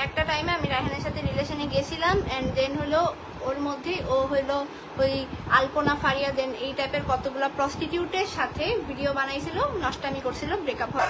একটা টাইমে আমি রায়হানের সাথে রিলেশনে গেছিলাম এন্ড দেন হলো ওর মধ্যে ও হলো ওই আলপনা ফারিয়া দেন এই টাইপের কতগুলো প্রস্টিটিউটের সাথে ভিডিও বানাইছিল, নষ্টামি করছিল, ব্রেকআপ হয়।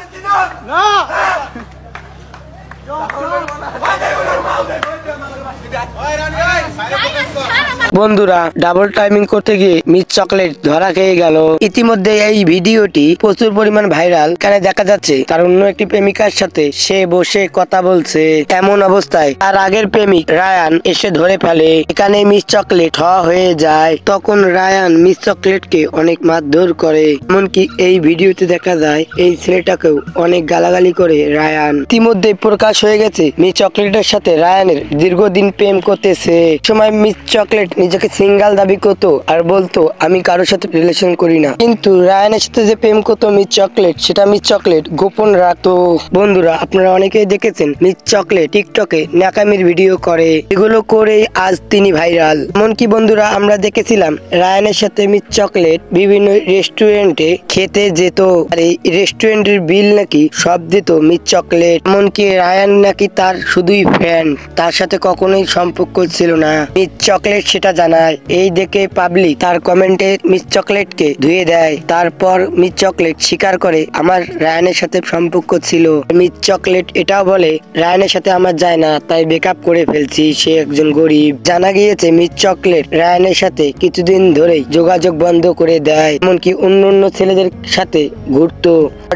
বন্ধুরা, ডাবল টাইমিং করতে গিয়ে মিস চকলেট ধরা খেয়ে গেল। ইতিমধ্যে এই ভিডিওটি প্রচুর পরিমাণ ভাইরাল। এখানে দেখা যাচ্ছে তার অন্য একটি প্রেমিকার সাথে সে বসে কথা বলছে। এমন অবস্থায় তার আগের প্রেমিক রায়ান এসে ধরে ফেলে। এখানে মিস চকলেট হয়ে যায়। তখন রায়ান মিস চকলেটকে অনেক মারধর করে। এমনকি এই ভিডিওতে দেখা যায় এই ছেলেটাকেও অনেক গালাগালি করে রায়ান। ইতিমধ্যে প্রকাশ হয়ে গেছে মিস চকলেটের সাথে রায়ানের দীর্ঘদিন প্রেম করতেছে। সময় মিস চকলেট নিজেকে সিঙ্গেল দাবি করতো আর বলতো আমি কারোর সাথে রিলেশন করি না, কিন্তু রায়ানের সাথে যে প্রেম করতো মিস চকলেট সেটা মিস চকলেট গোপন রাখতো। বন্ধুরা, আপনারা অনেকেই দেখেছেন মিস চকলেট টিকটকে ন্যাকামির ভিডিও করে, এগুলো করে আজ তিনি ভাইরাল। এমনকি বন্ধুরা, আমরা দেখেছিলাম রায়ানের সাথে মিস চকলেট বিভিন্ন রেস্টুরেন্টে খেতে যেত আর এই রেস্টুরেন্টের বিল নাকি সব দিত মিস চকলেট। এমনকি রায়ান নাকি তার শুধুই ফ্যান, তার সাথে কখনোই সম্পর্ক ছিল না। মিস চকলেট সেটা জানায়। এই দেখে পাবলিক তার কমেন্টে মিস চকলেটকে ধুয়ে দেয়। তারপর মিস চকলেট স্বীকার করে আমার রায়ানের সাথে সম্পর্ক ছিল। মিস চকলেট এটাও বলে রায়ানের সাথে আমার যায় না, তাই ব্রেকআপ করে ফেলছি, সে একজন গরিব। জানা গিয়েছে মিস চকলেট রায়ানের সাথে কিছুদিন ধরেই যোগাযোগ বন্ধ করে দেয়, এমনকি অন্য ছেলেদের সাথে ঘুরতো।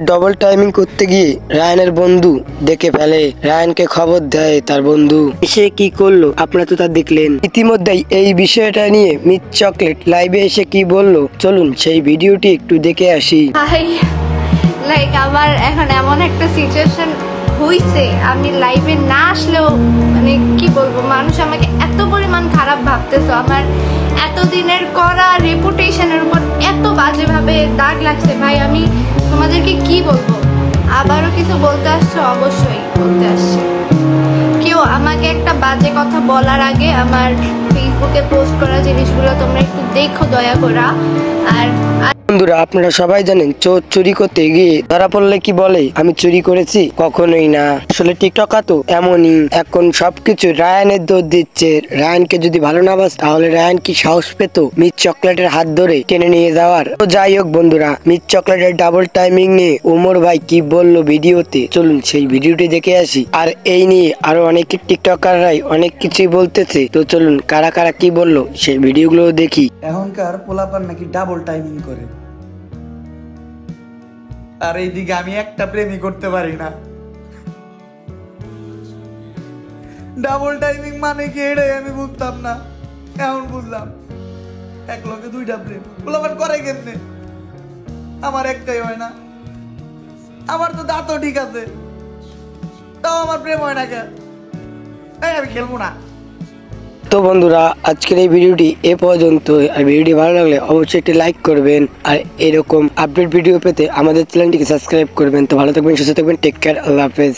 ডবল টাইমিং করতে গিয়ে রায়ানের বন্ধু দেখে ফেলে। রায়ানকে খবর দেয় তার বন্ধু। সে কি করলো আপনারা তো তা দেখলেন। ইতিমধ্যেই এই বিষয়টা নিয়ে মিস চকলেট লাইভে এসে কি বললো চলুন সেই ভিডিওটি একটু দেখে আসি। লাইক আমার এখন এমন একটা সিচুয়েশন হইছে, আমি লাইভে না আসলেও মানে কি বলবো, মানুষ আমাকে এত পরিমাণ খারাপ ভাবতেছো। আমার এতদিনের করা রেপুটেশনের উপর এত বাজেভাবে দাগ লাগছে ভাই, আমি তোমাদেরকে কি বলবো। আবারও কিছু বলতে আসছো, অবশ্যই বলতে আসছে। কেউ আমাকে একটা বাজে কথা বলার আগে আমার ফেসবুকে পোস্ট করা জিনিসগুলো তোমরা একটু দেখো দয়া করে। আর বন্ধুরা, আপনারা সবাই জানেন চোর চুরি করতে গিয়ে ধরা পড়লে কি বলে আমি চুরি করেছি, কখনোই না। আসলে টিকটকার তো এমনই, এখন সবকিছু রায়ানের দোষ দিচ্ছে। রায়ানকে যদি ভালো না বাস তাহলে রায়ান কি সাহস পেত মিস চকলেটের হাত ধরে টেনে নিয়ে যাওয়ার? তো যাই হোক বন্ধুরা, মিস চকলেটের ডাবল টাইমিং নিয়ে ওমর ভাই কি বললো ভিডিওতে, চলুন সেই ভিডিওটি দেখে আসি। আর এই নিয়ে আরো অনেক টিকটকাররাই অনেক কিছুই বলতেছে, তো চলুন কারা কারা কি বললো সেই ভিডিওগুলো দেখি। এখনকার পোলাপান নাকি ডাবল টাইমিং করে, আর এইদিকে আমি একটা প্রেমই করতে পারি না। ডাবল টাইমিং মানে কি এটাই আমি বুঝতাম না, এখন বুঝলাম। এক লগে দুইটা প্রেম পোলাপান করে কেমনে? আমার একটাই হয় না, আমার তো দাঁতও ঠিক আছে, তাও আমার প্রেম হয় না কেন? আমি খেলবো না। তো বন্ধুরা, আজকের এই ভিডিওটি এ পর্যন্ত। আর ভিডিওটি ভালো লাগলে অবশ্যই একটি লাইক করবেন, আর এরকম আপডেট ভিডিও পেতে আমাদের চ্যানেলটিকে সাবস্ক্রাইব করবেন। তো ভালো থাকবেন, সুস্থ থাকবেন, টেক কেয়ার, আল্লাহ হাফেজ।